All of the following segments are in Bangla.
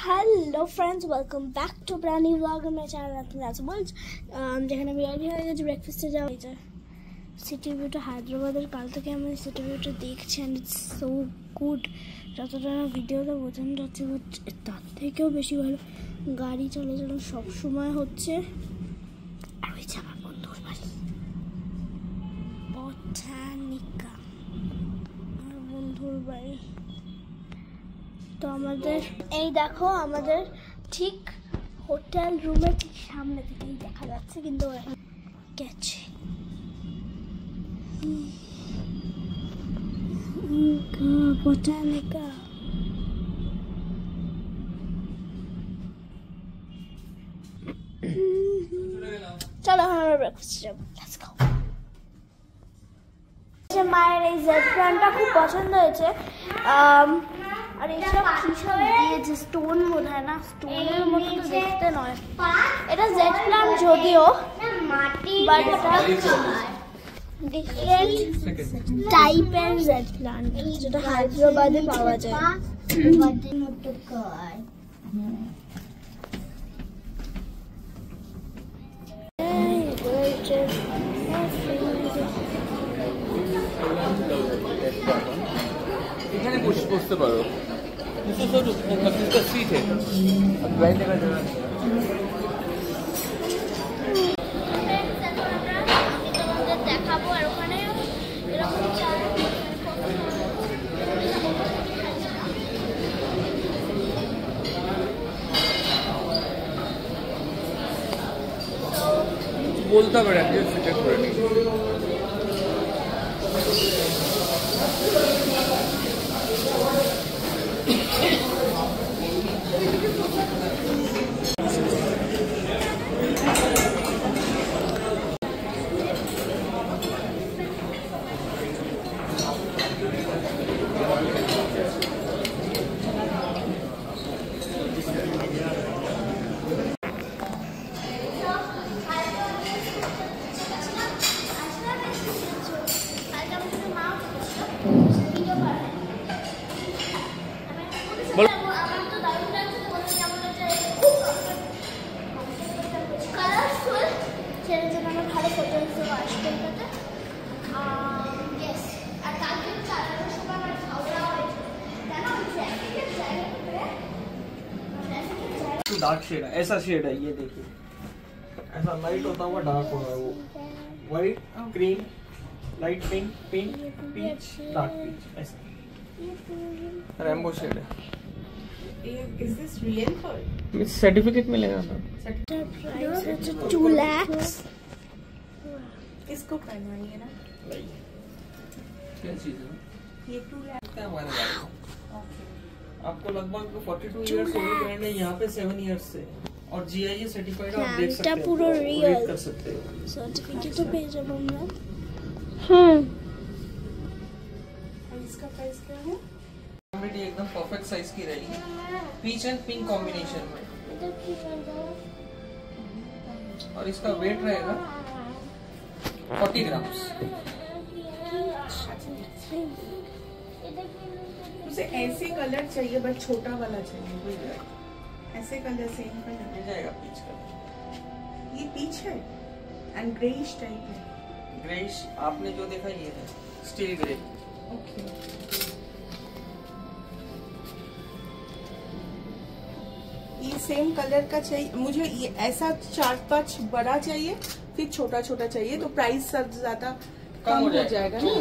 Hello friends, welcome back to brand new blog on my channel. আপনি আছে বলছি যেখানে আমি রেডি হয়ে গেছি ব্রেকফাস্টে যাওয়া হয়েছে। সিটি ভিউটা হায়দ্রাবাদের কাল থেকে আমি সিটি ভিউটা দেখছি অ্যান্ড ইটস সো গুড। যতটা না ভিডিওটা বোঝানো যাচ্ছে তার থেকেও বেশি ভালো গাড়ি চলাচল সবসময় হচ্ছে। আর হয়েছে আমার বন্ধুর বাড়ি বটানিকা, আমার বন্ধুর বাড়ি। তো আমাদের এই দেখো, আমাদের ঠিক হোটেল রুমের ঠিক সামনে থেকেই দেখা যাচ্ছে, কিন্তু এখন গেছে। বটানিকা চলো এখন আমরা ব্রেকফাস্টে যাবো। Let's go. মায়ের এই জেড প্ল্যানটা খুব পছন্দ হয়েছে। আর এইসব কিসব দিয়েছে, স্টোন বোধ হয় না, স্টোনের মতো তো দেখতে নয়। এটা জেড প্ল্যান যদিও, বাট এটা ডিফারেন্ট টাইপের জেড প্ল্যান যেটা হায়দ্রাবাদে পাওয়া যায়। এখানে বসতে পারো, সিট দেখাবো। আর ওখানে এরকম বলতে পারে সিটে করে নিই। ভালো ফটো আসবে। डार्क शेड है, ऐसा शेड है, ये देखिए ऐसा लाइट होता हुआ डार्क होगा, वो white cream light pink pink peach dark peach, ऐसा रेनबो शेड है। Is this real for? Certificate मिलेगा ना। प्राइस है 2 लाख। इसको पहनाइए ना, क्या चीज है ये 2 लाख का हमारे गाड़ी। आपको लगभग 42 इयर्स हो गए हैं, यहाँ पे 7 इयर्स से, और जीआईए सर्टिफाइड आप देख सकते हैं, पूरा रियल रेट कर सकते हो। सर्टिफिकेट तो भेज दो हमरा। और इसका प्राइस क्या है? क्वालिटी एकदम परफेक्ट साइज की रहेगी, पीच एंड पिंक कॉम्बिनेशन में, और इसका वेट रहेगा 40 ग्राम्स। मुझे ऐसे कलर चाहिए, बट छोटा वाला चाहिए, ऐसे कलर सेम कलर मिल जाएगा पीच कलर। ये पीच है एंड ग्रेइश टाइप है। ग्रेइश आपने जो देखा ये है स्टील ग्रे। ओके, ये सेम कलर का चाहिए मुझे। ये ऐसा 4-5 बड़ा चाहिए, फिर छोटा छोटा चाहिए, तो प्राइस सब ज्यादा कम हो जाएगा ना।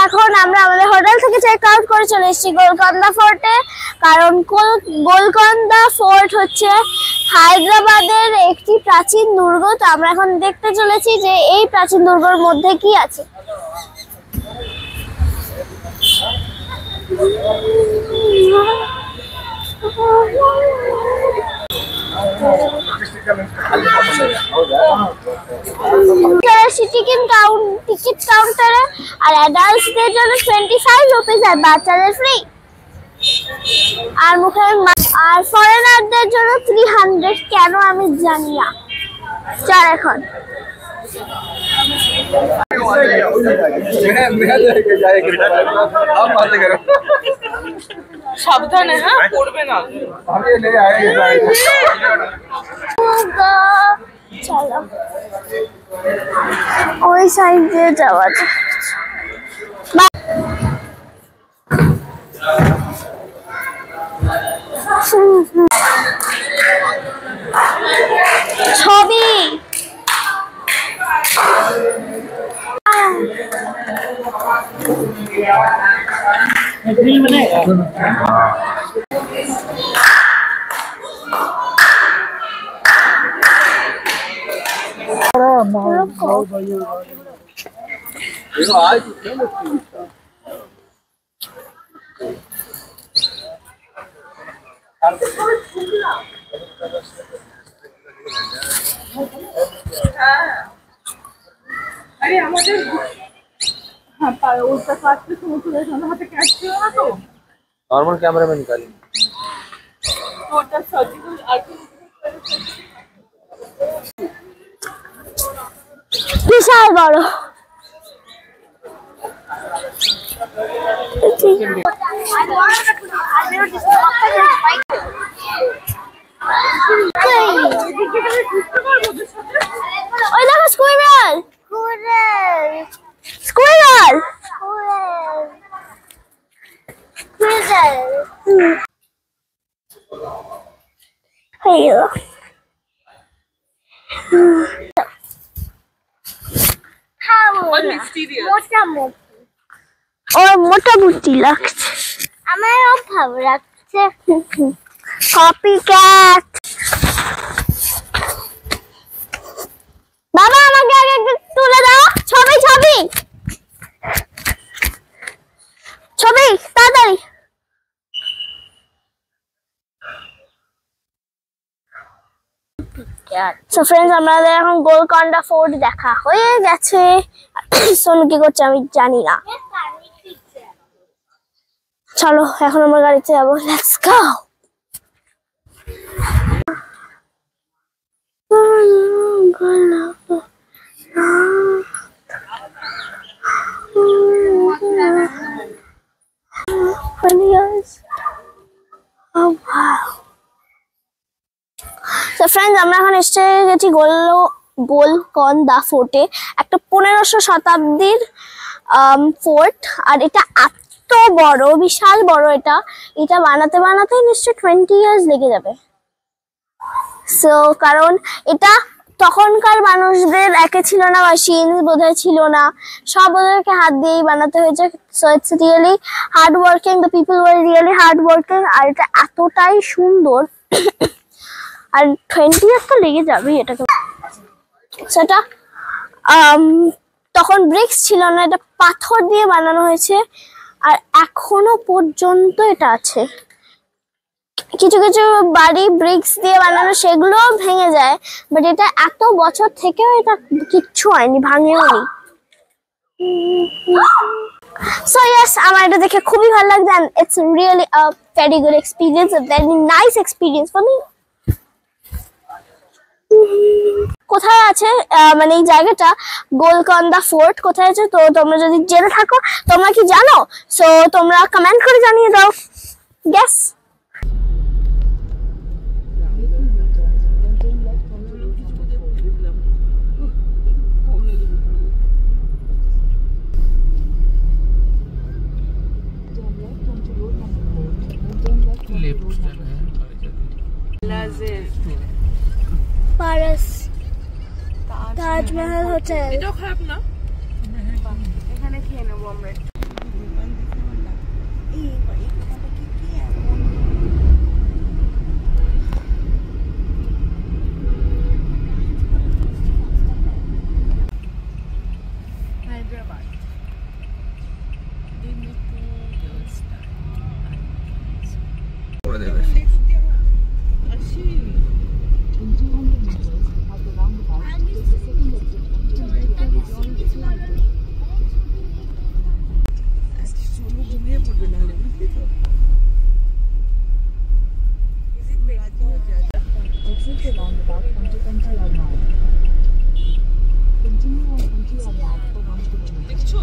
এখন আমরা আমাদের হোটেল থেকে চেক আউট করে চলে এসেছি গোলকন্দা ফোর্টে, কারণ গোলকন্দা ফোর্ট হচ্ছে হায়দ্রাবাদের একটি প্রাচীন দুর্গ। তো আমরা এখন দেখতে চলেছি যে এই প্রাচীন দুর্গের মধ্যে কি আছে। টিকিট কাউন্টারে আর অ্যাডাল্টসদের জন্য 25 রুপিস আর বাচ্চাদের ফ্রি। আর মুখে আর ফরেনারদের জন্য 300, কেন আমি জানি না। চল এখন সাবধানে, হ্যাঁ পড়বে না। চলো ওই সাইড দিয়ে যাওয়া যাক। ছবি अरे আমাদের হ্যাঁ उसका पास पे समोसा हाथे कैच ছিল না তো नॉर्मल कैमरा में निकाली ওটা सर्जिकल आर्टिस्ट বিশাল বড়। ওই দেখো স্কুইরেল, স্কুইরেল, মোটামুটি লাগছে, আমারও ভালো লাগছে। Copy cat. বাবা আমাকে আগে একটু তুলে দাও ছবি, ছবি ছবি তাড়াতাড়ি। সো ফ্রেন্ডস, আমাদের এখন গোলকন্ডা ফোর্ট দেখা হয়ে গেছে। সোনু কি করছে আমি জানি না। চলো এখন আমরা গাড়িতে যাবো, লেটস গো। ফ্রেন্ডস, আমরা এখন এসে গেছি গোলকন্ডা ফোর্টে। একটা 1500 শতাব্দীর ফোর্ট, আর এটা এত বড়, বিশাল বড়। এটা বানাতে বানাতে নিশ্চয়ই 20 ইয়ার্স লেগে যাবে। সো কারণ এটা তখনকার মানুষদের একে ছিল না, মেশিন বোধহয় ছিল না, সব ওদেরকে হাত দিয়েই বানাতে হয়েছে। So it's really hard working, the people were really hard working. আর এটা এতটাই সুন্দর, আর 20 ইয়ার্স তো লেগে যাবে এটাকে। সেটা তখন ব্রিক্স ছিল না, এটা পাথর দিয়ে বানানো হয়েছে, আর এখনো পর্যন্ত এটা আছে। কিছু কিছু বাড়ি ব্রিক্স দিয়ে বানানো, সেগুলো ভেঙে যায়, বাট এটা এত বছর থেকেও এটা কিচ্ছু হয়নি, ভাঙেও নি। সো ইয়েস, আমার এটা দেখে খুবই ভালো লাগছে, and it's really a very good experience, a very nice experience for me. কোথায় আছে মানে এই জায়গাটা, গোলকন্ডা ফোর্ট কোথায় আছে? তো তোমরা যদি জেনে থাকো, তোমরা কি জানো? সো তোমরা কমেন্ট করে জানিয়ে দাও। গেস। পারস তাজমহল হোটেল, এটাও খারাপ না, এখানে খেয়ে নেবো আমরা। Hyderabad exit the roundabout onto Pentala Mall. Continue on Pentala Mall for 1 kilometer. দেখছো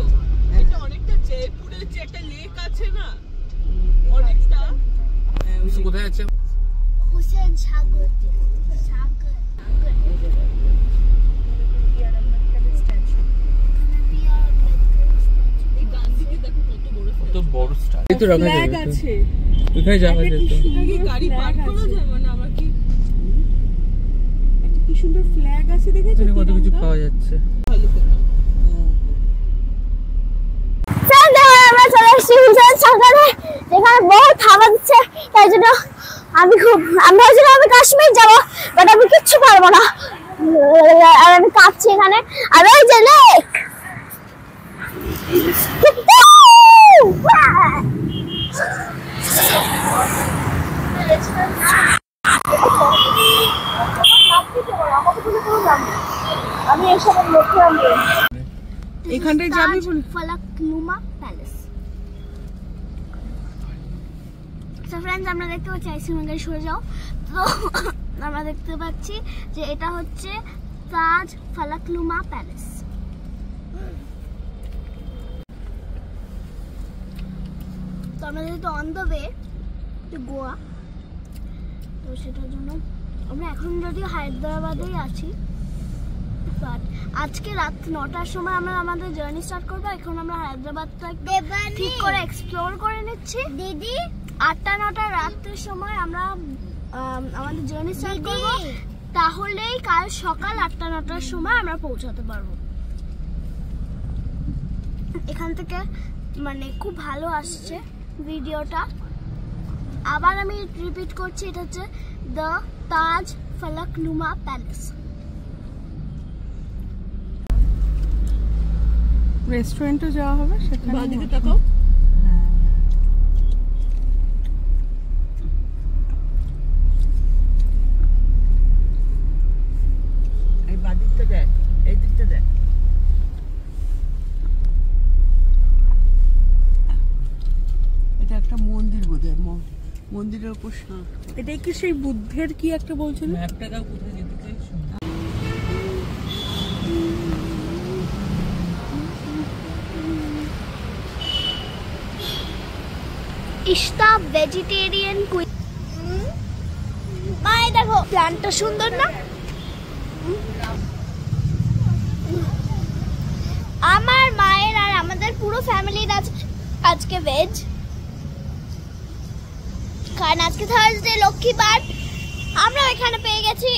এটা অনেকটা জয়পুরের যে একটা লেক আছে না অনেকটা কোথায় আছে হুসেন সাগর কত বড় স্টার এই তো রাখা ফ্ল্যাগ যাবে আছে কোথায় যাওয়া যেত কি গাড়ি পার্ক করা যাবে না আমরা কি একটা কি সুন্দর ফ্ল্যাগ আছে দেখেছো এখানে কত কিছু পাওয়া যাচ্ছে ভালো কথা আমরা চলে এসেছি হুসেন সাগরে, যেখানে বহুত হাওয়া দিচ্ছে। তাই জন্য আমি ভাবছিলাম আমি কাশ্মীর যাবো, বাট আমি কিচ্ছু পারবো না, আর আমি কাঁপছি এখানে। আর ওই যে লেক, আমি এসব এখানটায় যাবি বলে ফালাকনুমা প্যালেস। সো ফ্রেন্ডস, আমরা দেখতে পাচ্ছি আইসক্রিম গাড়ি সরে যাও। তো আমরা দেখতে পাচ্ছি যে এটা হচ্ছে তাজ ফালাকনুমা প্যালেস। তো আমরা যেহেতু on the way to Goa, তো সেটার জন্য আমরা এখন যদিও হায়দ্রাবাদেই আছি, বাট আজকে রাত 9টার সময় আমরা আমাদের জার্নি স্টার্ট করবো। এখন আমরা হায়দ্রাবাদটা ঠিক করে এক্সপ্লোর করে নিচ্ছি। দিদি 8টা-9টা রাতের সময় আমরা আমাদের জার্নি স্টার্ট করবো, তাহলেই কাল সকাল 8টা-9টার সময় আমরা পৌঁছাতে পারবো। এখান থেকে মানে খুব ভালো আসছে ভিডিওটা। আবার আমি রিপিট করছি, এটা হচ্ছে দ্য তাজ ফালাকনুমা প্যালেস। রেস্টুরেন্টে যাওয়া হবে, সেখানে বাদিকে তাকাও। এই বাদিকটা দেখ, এই দিকটা দেখ। এটা একটা মন্দির বোধহয়, মন্দিরের উপর এটাই কি সেই বুদ্ধের কি একটা বলছিল? ম্যাপটা দাও, কোথায় যেতে চাইছো? ইস্তা ভেজিটেরিয়ান মাই, দেখো প্ল্যানটা সুন্দর না? আমার মায়ের আর আমাদের পুরো ফ্যামিলির আজকে ভেজ, কারণ আজকে থার্সডে লক্ষ্মীবার। আমরা এখানে পেয়ে গেছি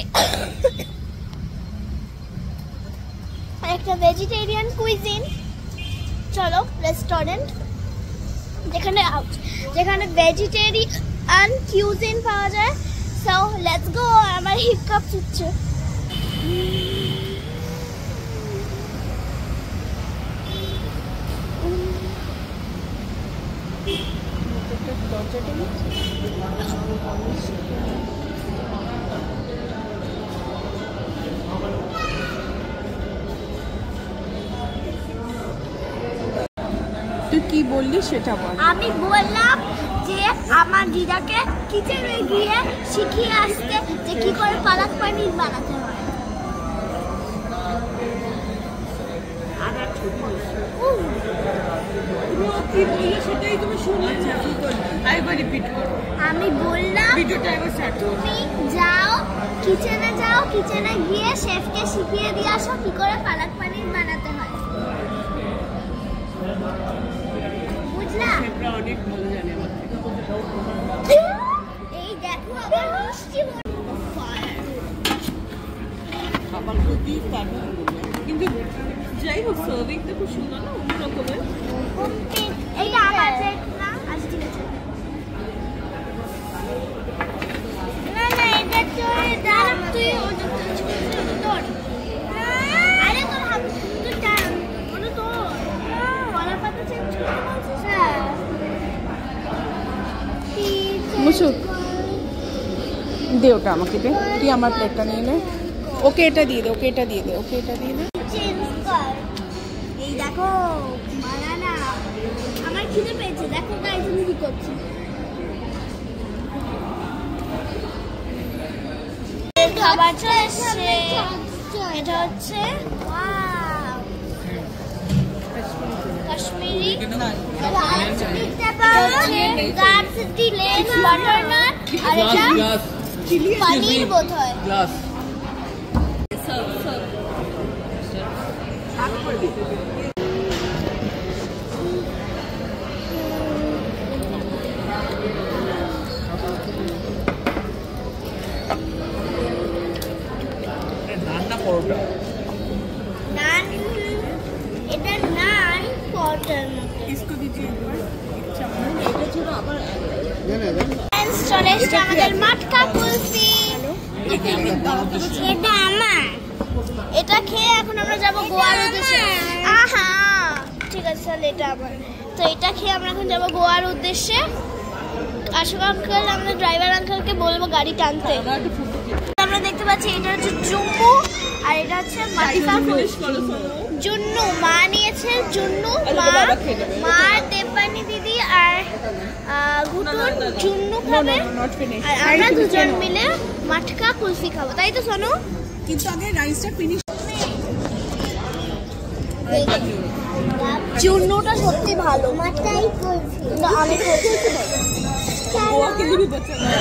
একটা ভেজিটেরিয়ান কুইজিন। চলো রেস্টুরেন্ট যেখানে ভেজিটেরিয়ান কিউজিন পাওয়া যায়। So let's go. আমার হিপ কাপ হচ্ছে। তুই কি বললি সেটা বল। আমি বললাম যে আমার দিদাকে কিচেনে গিয়ে শিখিয়ে আসতে যে কি করে পালক পনির বানাতে হয়। সেটাই তুমি শুনলে, আরেকবার রিপিট করো। আমি বললাম তুমি যাও কিচেনে গিয়ে শেফকে শিখিয়ে দিয়ে আসো কি করে পালক পনির বানাতে হয়। বুঝলা? অনেক ভালো জানে। এই দেখো আবার মিষ্টি খাবার খুবই পারফেক্ট, কিন্তু যাই হোক সার্ভিংটা খুব সুন্দর না, অন্য রকমের। এইটা আমার প্লেট না? আচ্ছা ঠিক আছে। না না, এটা তো দাঁড়া, তুই ওটা তোর। আরে তোর হাত তো টান, ওটা তোর। কলা পাতা চেঞ্জ করতে বলছিস? হ্যাঁ। মুসু দে ওটা আমাকে দে, তুই আমার প্লেটটা নিয়ে নে। ওকে এটা দিয়ে দে, ওকে এটা দিয়ে দে, ওকে এটা দিয়ে দে। চেঞ্জ কর। এই দেখো বানানা, আমার খিদে পেয়েছে। দেখো গাইস আমি কি করছি। খাবারটা এসছে। এটা হচ্ছে কাশ্মীরি গার্সিটি লেস বাটারনাট আর এটা পনির বোধহয়। नान এটা নান পরোটার মতো। इसको दीजिए एक बार, एक चम्मच। এটা ছোট আবার फ्रेंड्स চলে এসেছে আমাদের মাটকা কুলফি। এটা আমার। এটা খেয়ে এখন আমরা যাব গোয়ার উদ্দেশ্যে। আহা ঠিক আছে তাহলে এটা আমার। তো এটা খেয়ে আমরা এখন যাব গোয়ার উদ্দেশ্যে। আশোক আঙ্কেল আমাদের ড্রাইভার আঙ্কেলকে বলবো গাড়ি টানতে। আমরা দেখতে পাচ্ছি এটা হচ্ছে জুম্মু আর এটা হচ্ছে মাটকা জুন্নু। মা নিয়েছে জুন্নু, মা দেববানি দিদি আর ঘুটুন জুন্নু খাবে আর আমরা দুজন মিলে মাটকা কুলফি খাবো, তাই তো সোনু? কিন্তু আগে রাইসটা ফিনিশ। জুন্নুটা সত্যি ভালো। মাটকাই কুলফি আমি গোয়া के लिए भी बचा है।